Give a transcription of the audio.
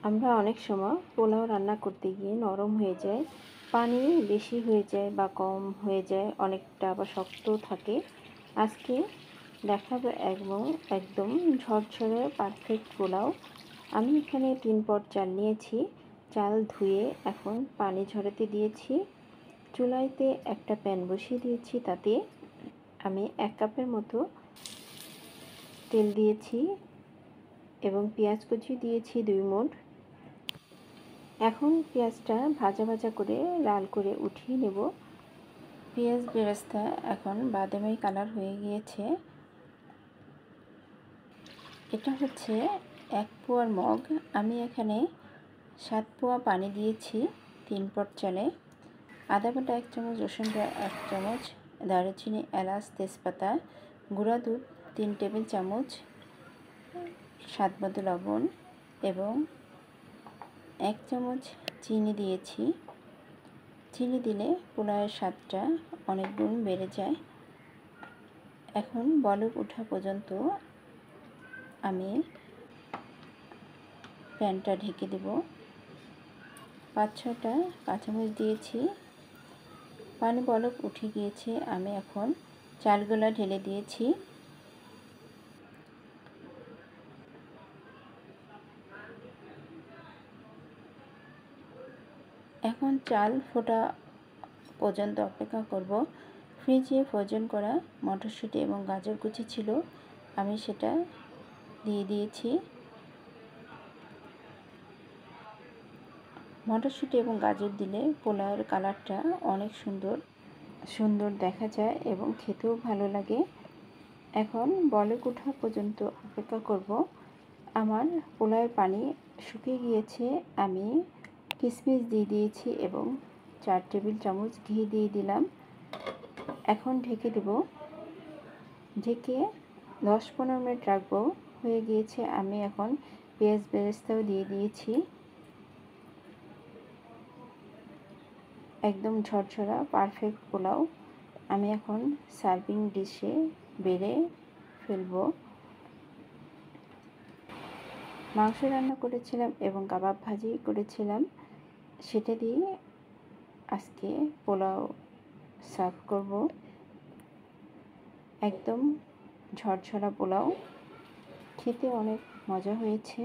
আমরা অনেক সময় পোলাও রান্না করতে গিয়ে নরম হয়ে যায়, পানি বেশি হয়ে যায় বা কম হয়ে যায়, অনেকটা আবার শক্ত থাকে। আজকে দেখাবো একদম ঝরঝরে পারফেক্ট পোলাও। আমি এখানে 3 পট চাল নিয়েছি। চাল ধুয়ে এখন পানি ঝরাতে দিয়েছি। চুলাইতে একটা প্যান বসিয়ে দিয়েছি, তাতে আমি 1 কাপের মতো তেল দিয়েছি এবং পেঁয়াজ কুচি দিয়েছি 2 মুঠ। এখন পেঁয়াজটা ভাজা ভাজা করে লাল করে উঠিয়ে নেব। পেঁয়াজ বেরেস্তা এখন বাদামি কালার হয়ে গিয়েছে। এটা হচ্ছে 1 পোয়ার মগ। আমি এখানে 7 পোয়া পানি দিয়েছি 3 পট চালে। আদা বাটা 1 চামচ, রসুন বাটা 1 চামচ, দারুচিনি, এলাচ, তেজপাতা, গুঁড়া দুধ 3 টেবিল চামচ, স্বাদ মতো লবণ এবং 1 চামচ চিনি দিয়েছি। চিনি দিলে পোলাওয়ের স্বাদটা অনেক গুণ বেড়ে যায়। এখন বলক ওঠা পর্যন্ত আমি প্যানটা ঢেকে দেব। 5-6টা কাঁচামরিচ দিয়েছি। পানি বলক উঠে গিয়েছে, আমি এখন চালগুলা ঢেলে দিয়েছি। এখন চাল ফোটা পর্যন্ত অপেক্ষা করব। ফ্রিজে ফ্রোজেন করা মটরশুঁটি এবং গাজর কুচি ছিল, আমি সেটা দিয়ে দিয়েছি। মটরশুঁটি এবং গাজর দিলে পোলাওয়ের কালারটা অনেক সুন্দর দেখা যায় এবং খেতেও ভালো লাগে। এখন বলক ওঠা পর্যন্ত অপেক্ষা করব। আমার পোলাওয়ের পানি শুকিয়ে গিয়েছে, আমি কিশমিশ দিয়ে দিয়েছি এবং 4 টেবিল চামচ ঘি দিয়ে দিলাম। এখন ঢেকে দেব। ঢেকে 10-15 মিনিট রাখবো। হয়ে গিয়েছে, আমি এখন পেঁয়াজ বেরেস্তাও দিয়ে দিয়েছি। একদম ঝরঝরা পারফেক্ট পোলাও আমি এখন সার্ভিং ডিশে বেড়ে ফেলবো। মাংস রান্না করেছিলাম এবং কাবাব ভাজি করেছিলাম, সেটা দিয়ে আজকে পোলাও সার্ভ করব। একদম ঝরঝরা পোলাও, খেতে অনেক মজা হয়েছে।